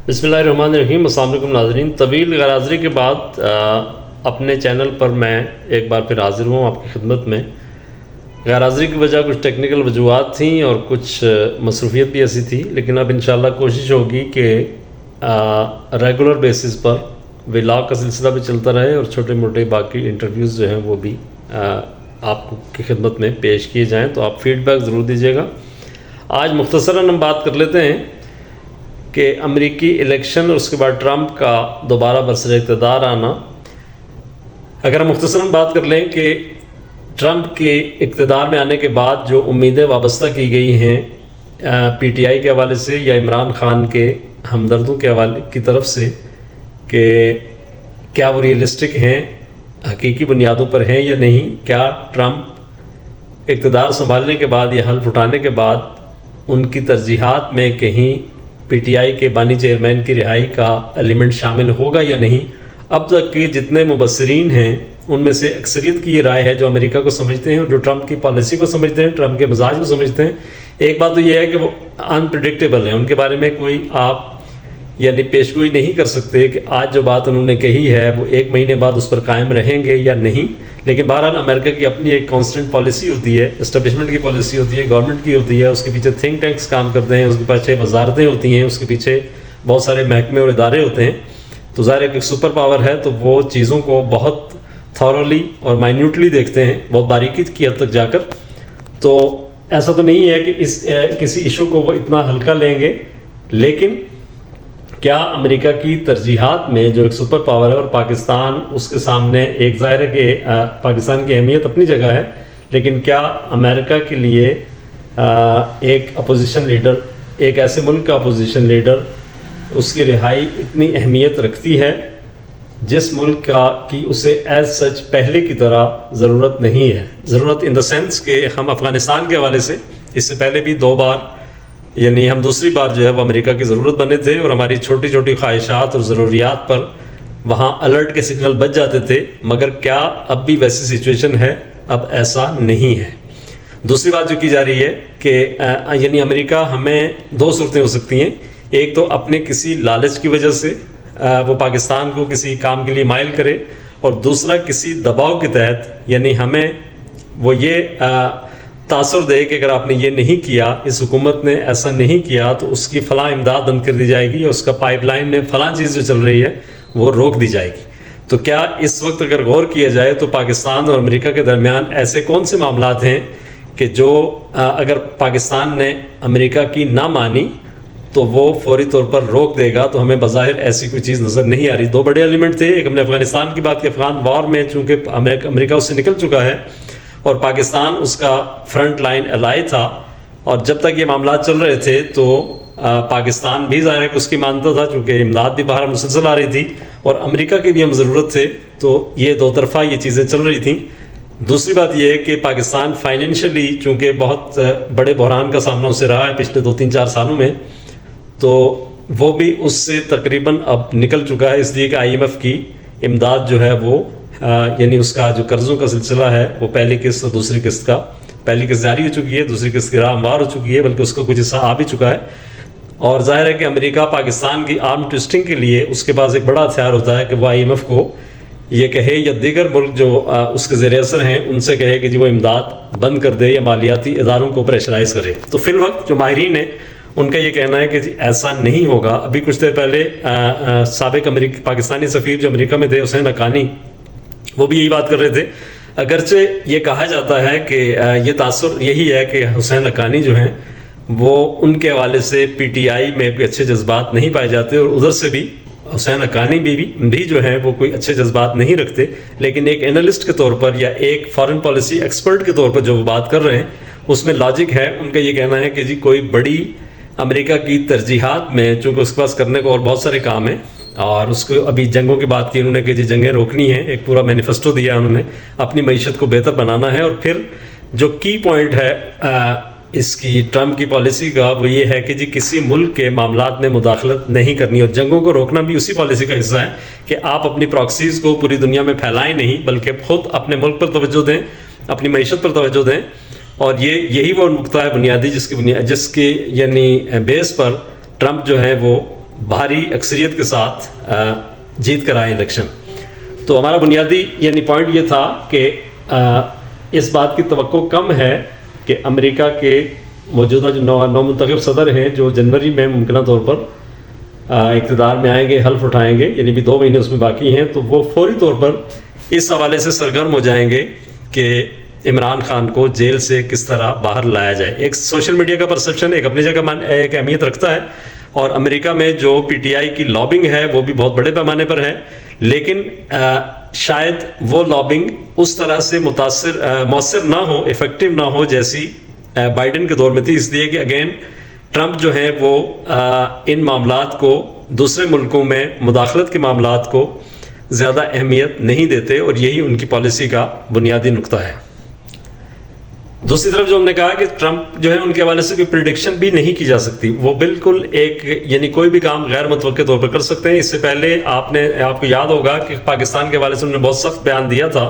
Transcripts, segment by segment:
بسم اللہ الرحمن الرحیم۔ السلام علیکم ناظرین، طویل غیر حاضری کے بعد اپنے چینل پر میں ایک بار پھر حاضر ہوں آپ کی خدمت میں۔ غیر حاضری کی وجہ کچھ ٹیکنیکل وجوہات تھیں اور کچھ مصروفیت بھی ایسی تھی، لیکن اب انشاءاللہ کوشش ہوگی کہ ریگولر بیسس پر ولاگ کا سلسلہ بھی چلتا رہے اور چھوٹے موٹے باقی انٹرویوز جو ہیں وہ بھی آپ کی خدمت میں پیش کیے جائیں، تو آپ فیڈ بیک ضرور دیجیے گا۔ آج مختصراً ہم بات کر لیتے ہیں کہ امریکی الیکشن اور اس کے بعد ٹرمپ کا دوبارہ برسر اقتدار آنا۔ اگر ہم مختصراً بات کر لیں کہ ٹرمپ کے اقتدار میں آنے کے بعد جو امیدیں وابستہ کی گئی ہیں پی ٹی آئی کے حوالے سے یا عمران خان کے ہمدردوں کے حوالے کی طرف سے، کہ کیا وہ ریئلسٹک ہیں، حقیقی بنیادوں پر ہیں یا نہیں، کیا ٹرمپ اقتدار سنبھالنے کے بعد یا حلف اٹھانے کے بعد ان کی ترجیحات میں کہیں پی ٹی آئی کے بانی چیئرمین کی رہائی کا ایلیمنٹ شامل ہوگا یا نہیں۔ اب تک کے جتنے مبصرین ہیں ان میں سے اکثریت کی یہ رائے ہے جو امریکہ کو سمجھتے ہیں اور جو ٹرمپ کی پالیسی کو سمجھتے ہیں، ٹرمپ کے مزاج کو سمجھتے ہیں۔ ایک بات تو یہ ہے کہ وہ انپریڈکٹیبل ہیں، ان کے بارے میں کوئی آپ یعنی پیشگوئی نہیں کر سکتے کہ آج جو بات انہوں نے کہی ہے وہ ایک مہینے بعد اس پر قائم رہیں گے یا نہیں۔ لیکن بہرحال امریکہ کی اپنی ایک کانسٹنٹ پالیسی ہوتی ہے، اسٹیبلشمنٹ کی پالیسی ہوتی ہے، گورنمنٹ کی ہوتی ہے، اس کے پیچھے تھنک ٹینکس کام کرتے ہیں، اس کے پیچھے وزارتیں ہوتی ہیں، اس کے پیچھے بہت سارے محکمے اور ادارے ہوتے ہیں۔ تو ظاہر ہے کہ سپر پاور ہے تو وہ چیزوں کو بہت تھورولی اور مائنیوٹلی دیکھتے ہیں، بہت باریکی کی حد تک جا کر۔ تو ایسا تو نہیں ہے کہ کسی ایشو کو وہ اتنا ہلکا لیں گے، لیکن کیا امریکہ کی ترجیحات میں جو ایک سپر پاور ہے اور پاکستان اس کے سامنے، ایک ظاہر ہے کہ پاکستان کی اہمیت اپنی جگہ ہے، لیکن کیا امریکہ کے لیے ایک اپوزیشن لیڈر، ایک ایسے ملک کا اپوزیشن لیڈر، اس کی رہائی اتنی اہمیت رکھتی ہے جس ملک کی اسے ایز سچ پہلے کی طرح ضرورت نہیں ہے۔ ضرورت ان دا سینس کہ ہم افغانستان کے حوالے سے اس سے پہلے بھی 2 بار، یعنی ہم دوسری بار جو ہے وہ امریکہ کی ضرورت بنے تھے اور ہماری چھوٹی چھوٹی خواہشات اور ضروریات پر وہاں الرٹ کے سگنل بج جاتے تھے، مگر کیا اب بھی ویسی سچویشن ہے؟ اب ایسا نہیں ہے۔ دوسری بات جو کی جا رہی ہے کہ یعنی امریکہ ہمیں 2 صورتیں ہو سکتی ہیں، ایک تو اپنے کسی لالچ کی وجہ سے وہ پاکستان کو کسی کام کے لیے مائل کرے، اور دوسرا کسی دباؤ کے تحت، یعنی ہمیں وہ یہ تاثر دے کہ اگر آپ نے یہ نہیں کیا، اس حکومت نے ایسا نہیں کیا تو اس کی فلاں امداد بند کر دی جائے گی، اور اس کا پائپ لائن میں فلاں چیز جو چل رہی ہے وہ روک دی جائے گی۔ تو کیا اس وقت اگر غور کیا جائے تو پاکستان اور امریکہ کے درمیان ایسے کون سے معاملات ہیں کہ جو اگر پاکستان نے امریکہ کی نہ مانی تو وہ فوری طور پر روک دے گا؟ تو ہمیں بظاہر ایسی کوئی چیز نظر نہیں آ رہی۔ 2 بڑے ایلیمنٹ تھے، ایک ہم نے افغانستان کی بات کی، افغان وار میں چونکہ امریکہ اس سے نکل چکا ہے اور پاکستان اس کا فرنٹ لائن الائی تھا، اور جب تک یہ معاملات چل رہے تھے تو پاکستان بھی ظاہر ہے کہ اس کی مانتا تھا، چونکہ امداد بھی باہر مسلسل آ رہی تھی اور امریکہ کی بھی ہم ضرورت تھے، تو یہ 2 طرفہ یہ چیزیں چل رہی تھیں۔ دوسری بات یہ ہے کہ پاکستان فائنینشلی چونکہ بہت بڑے بحران کا سامنا اسے رہا ہے پچھلے 2-3-4 سالوں میں، تو وہ بھی اس سے تقریباً اب نکل چکا ہے، اس لیے کہ آئی ایم ایف کی امداد جو ہے وہ یعنی اس کا جو قرضوں کا سلسلہ ہے وہ پہلی قسط اور دوسری قسط کا، پہلی قسط جاری ہو چکی ہے، دوسری قسط کی راہ ہموار ہو چکی ہے، بلکہ اس کا کچھ حصہ آ بھی چکا ہے۔ اور ظاہر ہے کہ امریکہ پاکستان کی آرم ٹوئسٹنگ کے لیے اس کے پاس ایک بڑا ہتھیار ہوتا ہے کہ وہ آئی ایم ایف کو یہ کہے یا دیگر ملک جو اس کے زیر اثر ہیں ان سے کہے کہ جی وہ امداد بند کر دے یا مالیاتی اداروں کو پریشرائز کرے۔ تو فی الوقت جو ماہرین ہیں ان کا یہ کہنا ہے کہ جی ایسا نہیں ہوگا۔ ابھی کچھ دیر پہلے سابق پاکستانی سفیر جو امریکہ میں تھے، حسین حقانی، وہ بھی یہی بات کر رہے تھے۔ اگرچہ یہ کہا جاتا ہے کہ یہ تاثر یہی ہے کہ حسین حقانی جو ہیں وہ ان کے حوالے سے پی ٹی آئی میں کوئی اچھے جذبات نہیں پائے جاتے، اور ادھر سے بھی حسین حقانی بھی جو ہیں وہ کوئی اچھے جذبات نہیں رکھتے، لیکن ایک اینالسٹ کے طور پر یا ایک فارن پالیسی ایکسپرٹ کے طور پر جو وہ بات کر رہے ہیں اس میں لاجک ہے۔ ان کا یہ کہنا ہے کہ جی کوئی بڑی امریکہ کی ترجیحات میں، چونکہ اس کے پاس کرنے کو اور بہت سارے کام ہیں، اور اس کو ابھی جنگوں کی بات کی انہوں نے کہ جی جنگیں روکنی ہیں، ایک پورا مینیفیسٹو دیا انہوں نے، اپنی معیشت کو بہتر بنانا ہے، اور پھر جو کی پوائنٹ ہے اس کی ٹرمپ کی پالیسی کا وہ یہ ہے کہ جی کسی ملک کے معاملات میں مداخلت نہیں کرنی، اور جنگوں کو روکنا بھی اسی پالیسی کا حصہ ہے کہ آپ اپنی پراکسیز کو پوری دنیا میں پھیلائیں نہیں، بلکہ خود اپنے ملک پر توجہ دیں، اپنی معیشت پر توجہ دیں۔ اور یہی وہ نقطہ ہے بنیادی جس کی یعنی بیس پر ٹرمپ جو ہے وہ بھاری اکثریت کے ساتھ جیت کر آئے الیکشن. تو ہمارا بنیادی یعنی پوائنٹ یہ تھا کہ اس بات کی توقع کم ہے کہ امریکہ کے موجودہ جو نو منتخب صدر ہیں جو جنوری میں ممکنہ طور پر اقتدار میں آئیں گے, حلف اٹھائیں گے, یعنی بھی 2 مہینے اس میں باقی ہیں, تو وہ فوری طور پر اس حوالے سے سرگرم ہو جائیں گے کہ عمران خان کو جیل سے کس طرح باہر لایا جائے. ایک سوشل میڈیا کا پرسپشن ایک اپنی جگہ ایک اہمیت رکھتا ہے, اور امریکہ میں جو پی ٹی آئی کی لابنگ ہے وہ بھی بہت بڑے پیمانے پر ہے, لیکن شاید وہ لابنگ اس طرح سے مؤثر نہ ہو, افیکٹو نہ ہو جیسی بائیڈن کے دور میں تھی, اس لیے کہ اگین ٹرمپ جو ہے وہ ان معاملات کو, دوسرے ملکوں میں مداخلت کے معاملات کو زیادہ اہمیت نہیں دیتے, اور یہی ان کی پالیسی کا بنیادی نقطہ ہے. دوسری طرف جو ہم نے کہا کہ ٹرمپ جو ہے ان کے حوالے سے کوئی پریڈکشن بھی نہیں کی جا سکتی, وہ بالکل ایک یعنی کوئی بھی کام غیر متوقع طور پر کر سکتے ہیں. اس سے پہلے آپ کو یاد ہوگا کہ پاکستان کے حوالے سے انہوں نے بہت سخت بیان دیا تھا,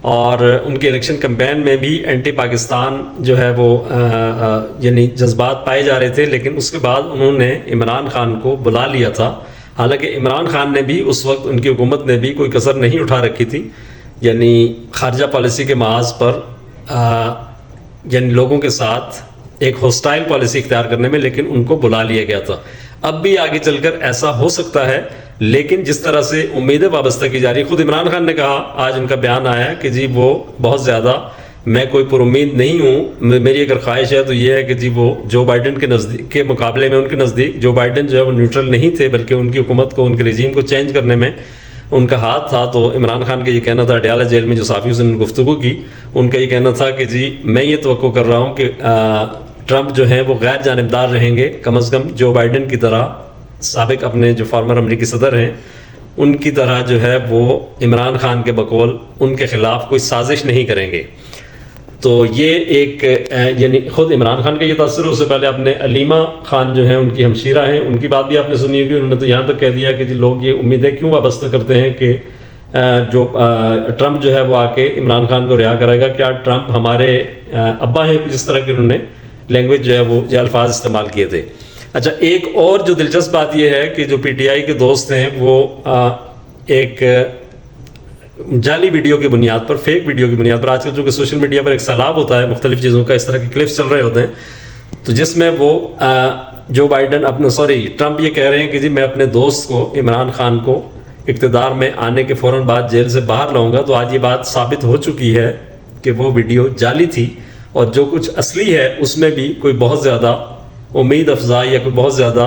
اور ان کے الیکشن کمپین میں بھی اینٹی پاکستان جو ہے وہ یعنی جذبات پائے جا رہے تھے, لیکن اس کے بعد انہوں نے عمران خان کو بلا لیا تھا. حالانکہ عمران خان نے بھی اس وقت, ان کی حکومت نے بھی کوئی کسر نہیں اٹھا رکھی تھی, یعنی خارجہ پالیسی کے محاذ پر یعنی لوگوں کے ساتھ ایک ہوسٹائل پالیسی اختیار کرنے میں, لیکن ان کو بلا لیا گیا تھا. اب بھی آگے چل کر ایسا ہو سکتا ہے, لیکن جس طرح سے امیدیں وابستہ کی جا رہی, خود عمران خان نے کہا, آج ان کا بیان آیا کہ جی وہ بہت زیادہ, میں کوئی پر امید نہیں ہوں, میری اگر خواہش ہے تو یہ ہے کہ جی وہ جو بائیڈن کے نزدیک کے مقابلے میں ان کے نزدیک جو بائیڈن جو ہے وہ نیوٹرل نہیں تھے, بلکہ ان کی حکومت کو, ان کے رژیم کو چینج کرنے میں ان کا ہاتھ تھا. تو عمران خان کا یہ کہنا تھا, اڈیالہ جیل میں جو صحافیوں سے گفتگو کی, ان کا یہ کہنا تھا کہ جی میں یہ توقع کر رہا ہوں کہ ٹرمپ جو ہیں وہ غیر جانبدار رہیں گے, کم از کم جو بائیڈن کی طرح, سابق اپنے جو فارمر امریکی صدر ہیں ان کی طرح جو ہے وہ عمران خان کے بقول ان کے خلاف کوئی سازش نہیں کریں گے. تو یہ ایک یعنی خود عمران خان کا یہ تاثر, اس سے پہلے آپ نے علیمہ خان جو ہیں ان کی ہمشیرہ ہیں, ان کی بات بھی آپ نے سنی ہوگی. انہوں نے تو یہاں تک کہہ دیا کہ جی لوگ یہ امیدیں کیوں وابستہ کرتے ہیں کہ جو ٹرمپ جو ہے وہ آ کے عمران خان کو رہا کرے گا, کیا ٹرمپ ہمارے ابا ہیں, جس طرح کی انہوں نے لینگویج جو ہے وہ جو الفاظ استعمال کیے تھے. اچھا, ایک اور جو دلچسپ بات یہ ہے کہ جو پی ٹی آئی کے دوست ہیں وہ ایک جعلی ویڈیو کی بنیاد پر, فیک ویڈیو کی بنیاد پر, آج کل جو کہ سوشل میڈیا پر ایک سیلاب ہوتا ہے مختلف چیزوں کا, اس طرح کے کلپس چل رہے ہوتے ہیں, تو جس میں وہ جو بائیڈن ٹرمپ یہ کہہ رہے ہیں کہ جی میں اپنے دوست کو, عمران خان کو اقتدار میں آنے کے فوراً بعد جیل سے باہر لاؤں گا. تو آج یہ بات ثابت ہو چکی ہے کہ وہ ویڈیو جعلی تھی, اور جو کچھ اصلی ہے اس میں بھی کوئی بہت زیادہ امید افزا یا کوئی بہت زیادہ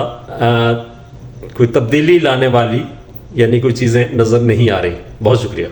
کوئی تبدیلی لانے والی یعنی کوئی چیزیں نظر نہیں آ رہی. بہت شکریہ.